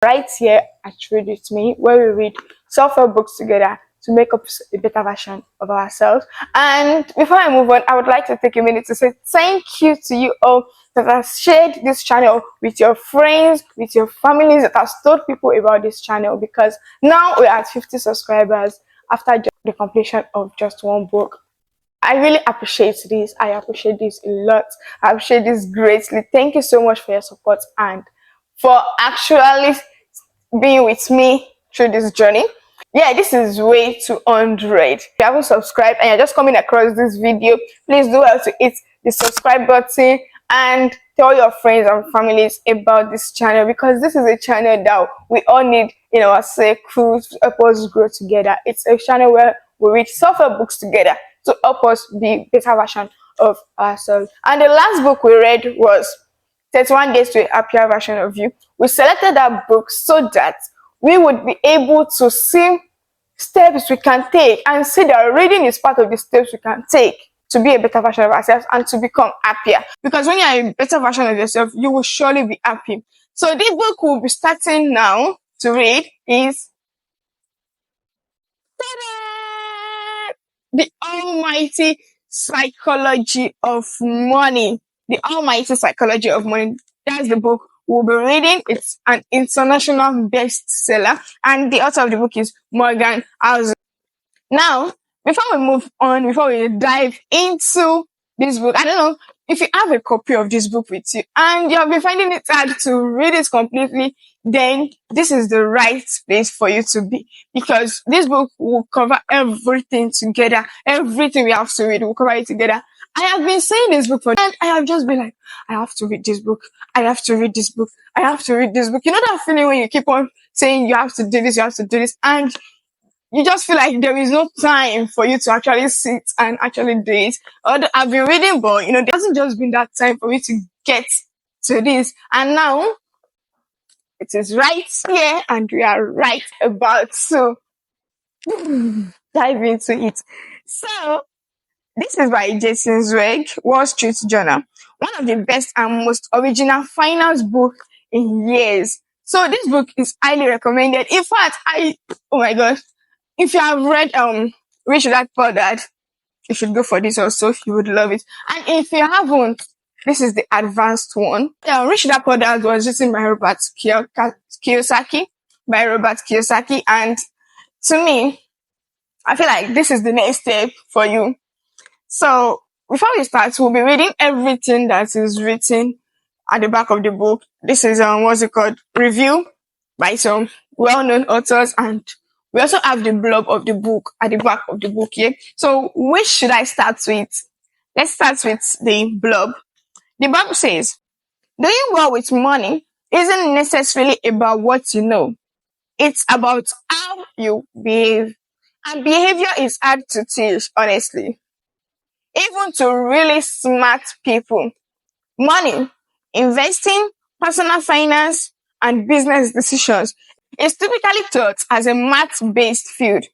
right here at Read With Me, where we read self-help books together to make up a better version of ourselves. And before I move on, I would like to take a minute to say thank you to you all that have shared this channel with your friends, with your families, that have told people about this channel, because now we're at 50 subscribers after the completion of just one book. I really appreciate this. I appreciate this a lot. I appreciate this greatly. Thank you so much for your support and for actually being with me through this journey. Yeah, this is way 200. If you haven't subscribed and you're just coming across this video, please do well to hit the subscribe button and tell your friends and families about this channel, because this is a channel that we all need in our circles to help us grow together. It's a channel where we read self-help books together to help us be better version of ourselves. And the last book we read was 31 Days to a Happier Version of You. We selected that book so that we would be able to see steps we can take and see that reading is part of the steps we can take to be a better version of ourselves and to become happier. Because when you're a better version of yourself, you will surely be happy. So this book we'll be starting now to read is The Almighty Psychology of Money. The Almighty Psychology of Money. That's the book we'll be reading. It's an international bestseller, and the author of the book is Morgan Housel. Now, before we move on, before we dive into this book, I don't know if you have a copy of this book with you and you have been finding it hard to read it completely, then this is the right place for you to be, because this book will cover everything together. Everything we have to read, we'll cover it together. I have been saying this book and I have just been like, I have to read this book. I have to read this book. I have to read this book. You know that feeling when you keep on saying you have to do this, you have to do this, and you just feel like there is no time for you to actually sit and actually do it. I've been reading, but there hasn't just been that time for me to get to this. And now it is right here, and we are right about to dive into it. So this is by Jason Zweig, Wall Street Journal. One of the best and most original finance book in years. So this book is highly recommended. In fact, oh my gosh, if you have read Rich Dad Poor Dad, you should go for this also. You would love it. And if you haven't, this is the advanced one. Rich Dad Poor Dad was written by Robert Kiyosaki. And to me, I feel like this is the next step for you. So before we start, we'll be reading everything that is written at the back of the book. This is review by some well-known authors, and we also have the blurb of the book at the back of the book here. So which should I start with? Let's start with the blurb. The blurb says, doing well with money isn't necessarily about what you know. It's about how you behave. And behavior is hard to teach, honestly. Even to really smart people. Money, investing, personal finance, and business decisions is typically taught as a math-based field,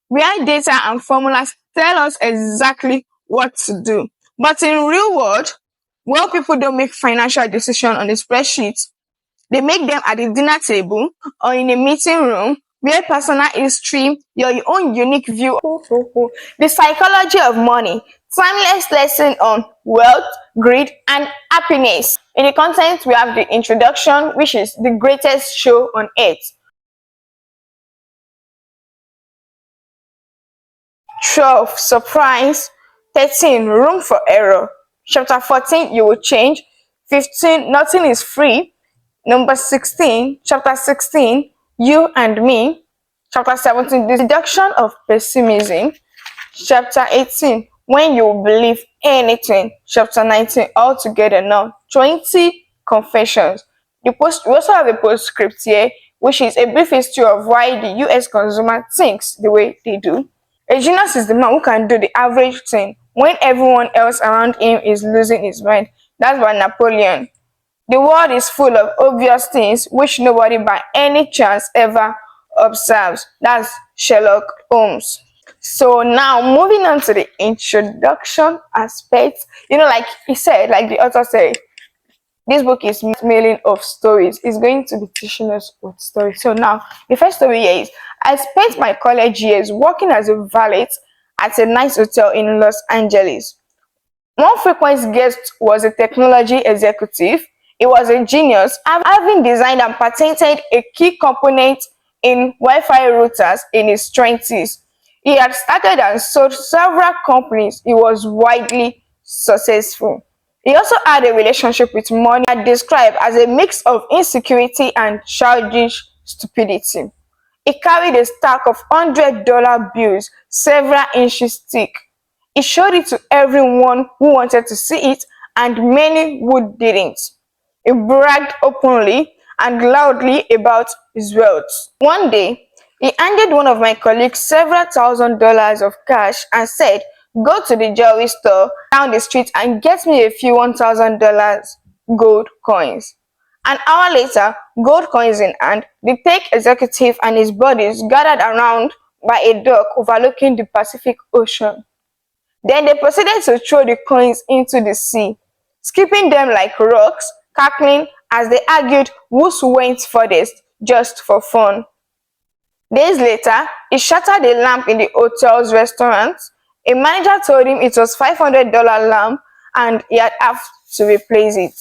where data and formulas tell us exactly what to do. But in real world, well, people don't make financial decisions on a spreadsheet. They make them at the dinner table or in a meeting room where personal history, your own unique view. The Psychology of Money. Timeless lesson on wealth, greed, and happiness. In the content, we have the introduction, which is the greatest show on earth. 12, surprise. 13, room for error. Chapter 14, you will change. 15, nothing is free. Number 16, chapter 16, you and me. Chapter 17, the seduction of pessimism. Chapter 18, when you believe anything. Chapter 19, all together now. 20, confessions. We also have a postscript here, which is a brief history of why the US consumer thinks the way they do. A genius is the man who can do the average thing when everyone else around him is losing his mind. That's by Napoleon. The world is full of obvious things which nobody by any chance ever observes. That's Sherlock Holmes. So now moving on to the introduction aspect, like he said, like the author said, This book is mailing of stories. It's going to be teaching us with stories. So now, the first story here is, I spent my college years working as a valet at a nice hotel in Los Angeles. One frequent guest was a technology executive. He was a genius, having designed and patented a key component in Wi-Fi routers in his 20s. He had started and sold several companies. He was widely successful. He also had a relationship with money that described as a mix of insecurity and childish stupidity. He carried a stack of $100 bills several inches thick. He showed it to everyone who wanted to see it and many who didn't. He bragged openly and loudly about his wealth. One day, he handed one of my colleagues several $1,000s of cash and said, "Go to the jewelry store down the street and get me a few $1,000 gold coins." An hour later, gold coins in hand, the tech executive and his buddies gathered around by a dock overlooking the Pacific Ocean. Then they proceeded to throw the coins into the sea, skipping them like rocks, cackling as they argued whose went furthest just for fun. Days later, he shattered a lamp in the hotel's restaurant. A manager told him it was $500 lamp and he had have to replace it.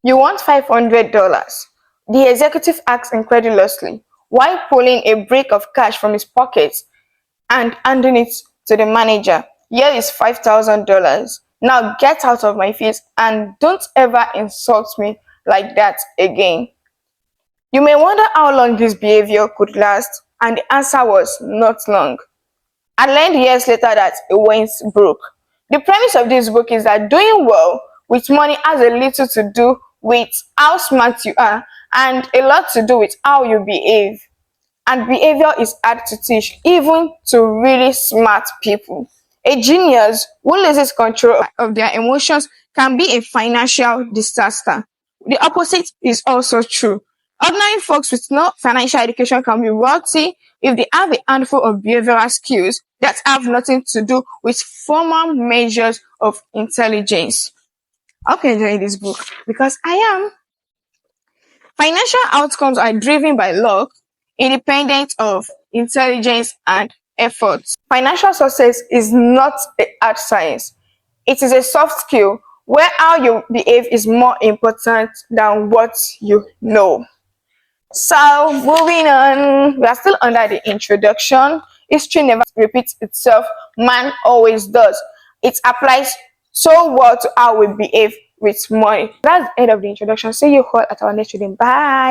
"You want $500? The executive asked incredulously, while pulling a brick of cash from his pocket and handing it to the manager. "Here is $5,000. Now get out of my face and don't ever insult me like that again." You may wonder how long this behavior could last, and the answer was not long. I learned years later that it went broke. The premise of this book is that doing well with money has a little to do with how smart you are and a lot to do with how you behave. And behavior is hard to teach, even to really smart people. A genius who loses control of their emotions can be a financial disaster. The opposite is also true. Ordinary folks with no financial education can be wealthy if they have a handful of behavioral skills that have nothing to do with formal measures of intelligence. I hope you're enjoying this book because I am. Financial outcomes are driven by luck, independent of intelligence and effort. Financial success is not a hard science. It is a soft skill where how you behave is more important than what you know. So, moving on, we are still under the introduction. History never repeats itself, man always does. It applies so well to how we behave with money. That's the end of the introduction. See you all at our next reading. Bye.